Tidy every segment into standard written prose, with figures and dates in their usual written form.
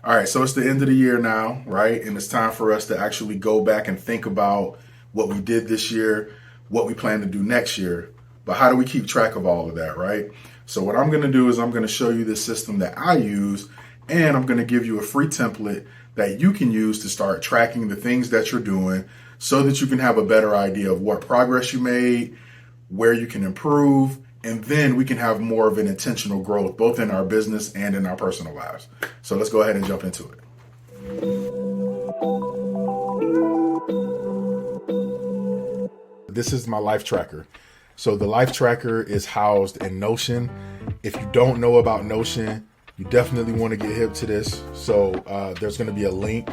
All right, so it's the end of the year now, right? And it's time for us to actually go back and think about what we did this year, what we plan to do next year. But how do we keep track of all of that, right? So what I'm going to do is I'm going to show you the system that I use, and I'm going to give you a free template that you can use to start tracking the things that you're doing so that you can have a better idea of what progress you made, where you can improve, and then we can have more of an intentional growth, both in our business and in our personal lives. So let's go ahead and jump into it. This is my life tracker. So the life tracker is housed in Notion. If you don't know about Notion, you definitely want to get hip to this. So there's going to be a link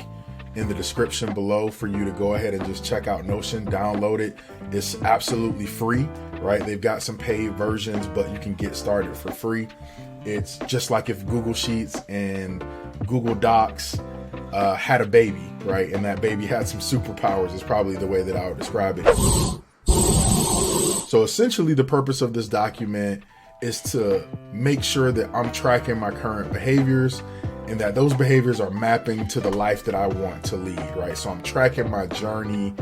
in the description below for you to go ahead and just check out Notion, download it. It's absolutely free, right? They've got some paid versions, but you can get started for free. It's just like if Google Sheets and Google Docs had a baby, right? And that baby had some superpowers is probably the way that I would describe it. So essentially the purpose of this document is to make sure that I'm tracking my current behaviors and that those behaviors are mapping to the life that I want to lead, right? So I'm tracking my journey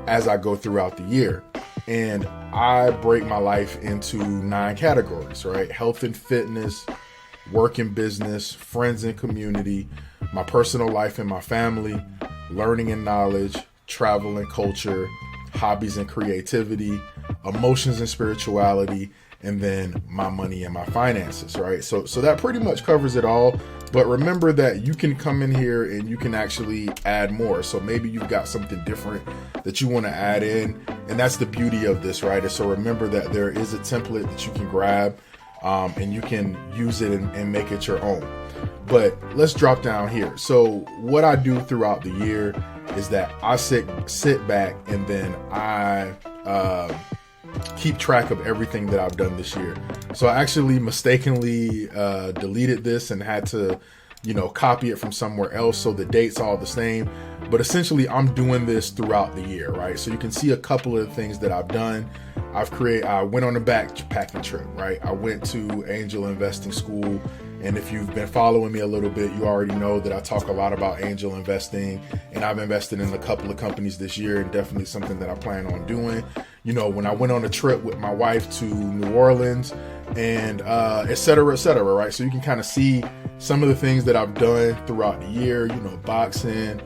as I go throughout the year. And I break my life into 9 categories, right? Health and fitness, work and business, friends and community, my personal life and my family, learning and knowledge, travel and culture, hobbies and creativity, emotions and spirituality, and then my money and my finances, right? So that pretty much covers it all. But remember that you can come in here and you can actually add more. So maybe you've got something different that you want to add in. And that's the beauty of this, right? And so remember that there is a template that you can grab and you can use it and make it your own. But let's drop down here. So what I do throughout the year is that I sit back and then I keep track of everything that I've done this year. So I actually mistakenly deleted this and had to, copy it from somewhere else. So the date's all the same, but essentially I'm doing this throughout the year, right? So you can see a couple of the things that I've done. I went on a backpacking trip, right? I went to Angel Investing School. And if you've been following me a little bit, you already know that I talk a lot about angel investing, and I've invested in a couple of companies this year, and definitely something that I plan on doing. When I went on a trip with my wife to New Orleans and et cetera, right? So you can kind of see some of the things that I've done throughout the year, boxing,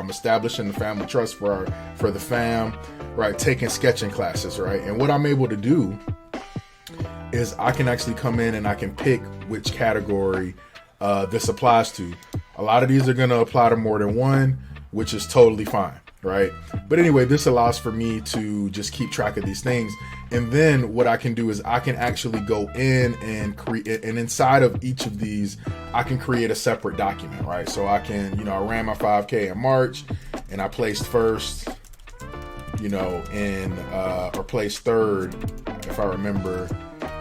establishing the family trust for the fam, right? Taking sketching classes, right? And what I'm able to do is I can actually come in and I can pick which category this applies to. A lot of these are going to apply to more than one, which is totally fine, right? But anyway, this allows for me to just keep track of these things. And then what I can do is I can actually go in and create, and inside of each of these, I can create a separate document, right? So I can, I ran my 5K in March and I placed first, or placed third, if I remember,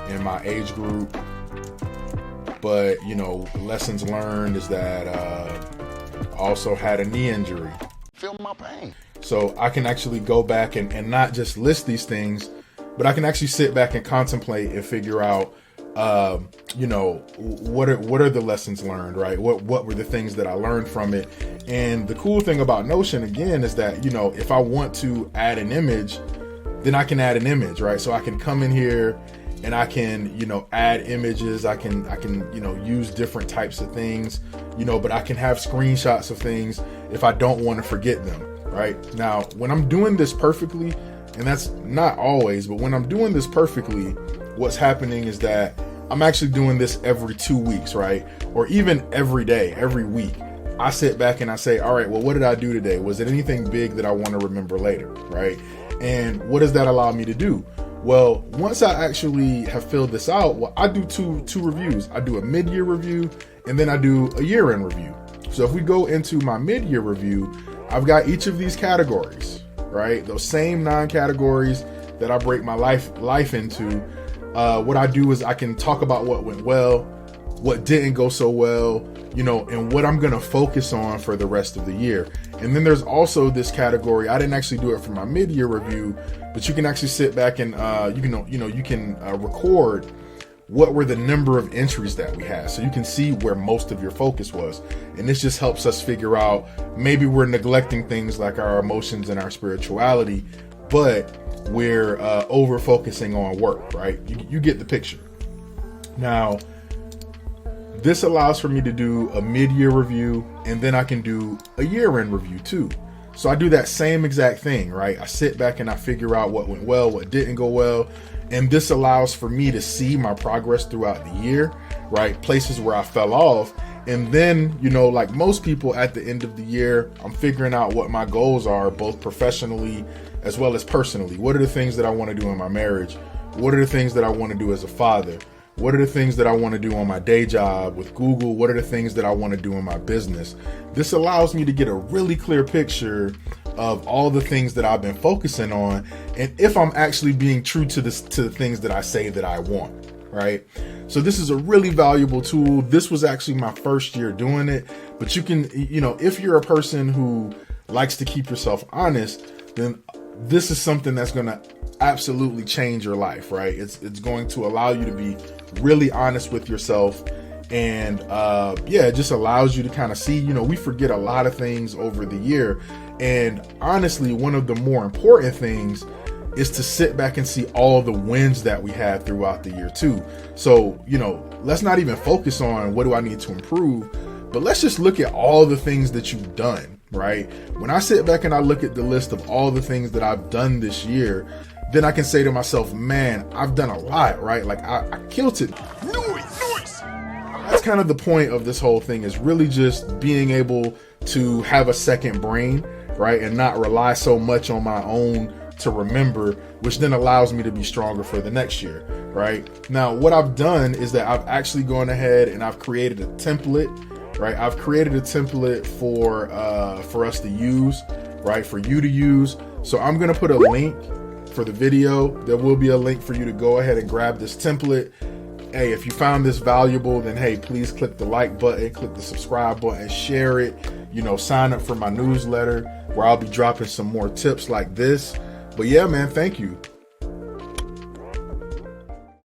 in my age group. But lessons learned is that I also had a knee injury. Feel my pain. So I can actually go back and not just list these things, but I can actually sit back and contemplate and figure out what are the lessons learned, right? What were the things that I learned from it? And the cool thing about Notion again is that if I want to add an image, then I can add an image, right? So I can come in here and I can, add images. I can, use different types of things, but I can have screenshots of things if I don't want to forget them, right? Now, when I'm doing this perfectly, and that's not always, but when I'm doing this perfectly, what's happening is that I'm actually doing this every 2 weeks, right? Or even every day, every week. I sit back and I say, all right, well, what did I do today? Was it anything big that I want to remember later, right? And what does that allow me to do? Well, once I actually have filled this out, I do two reviews. I do a mid-year review and then I do a year-end review. So if we go into my mid-year review, I've got each of these categories, right? Those same 9 categories that I break my life into. What I do is I can talk about what went well, what didn't go so well, and what I'm going to focus on for the rest of the year. And then there's also this category. I didn't actually do it for my mid-year review, but you can actually sit back and you can record what were the number of entries that we had. So you can see where most of your focus was. And this just helps us figure out maybe we're neglecting things like our emotions and our spirituality, but we're over focusing on work, right? You get the picture. Now, this allows for me to do a mid-year review, and then I can do a year-end review too. So I do that same exact thing, right? I sit back and I figure out what went well, what didn't go well. And this allows for me to see my progress throughout the year, right? Places where I fell off. And then, you know, like most people at the end of the year, I'm figuring out what my goals are, both professionally as well as personally. What are the things that I want to do in my marriage? What are the things that I want to do as a father? What are the things that I want to do on my day job with Google? What are the things that I want to do in my business? This allows me to get a really clear picture of all the things that I've been focusing on, and if I'm actually being true to the things that I say that I want, right? So this is a really valuable tool. This was actually my first year doing it, but you can, you know, if you're a person who likes to keep yourself honest, then this is something that's going to absolutely change your life, right? It's going to allow you to be really honest with yourself. And yeah, it just allows you to kind of see, you know, we forget a lot of things over the year. And honestly, one of the more important things is to sit back and see all the wins that we had throughout the year too. So, you know, let's not even focus on what do I need to improve, but let's just look at all the things that you've done, right? When I sit back and I look at the list of all the things that I've done this year, then I can say to myself, man, I've done a lot, right? Like I killed it. Noise. That's kind of the point of this whole thing, is really just being able to have a second brain, right? And not rely so much on my own to remember, which then allows me to be stronger for the next year, right? Now, what I've done is that I've actually gone ahead and I've created a template, right? I've created a template for us to use, right? For you to use. So I'm going to put a link for the video. There will be a link for you to go ahead and grab this template. Hey, if you found this valuable, then hey, please click the like button, click the subscribe button, share it, you know, sign up for my newsletter where I'll be dropping some more tips like this. But yeah, man, thank you.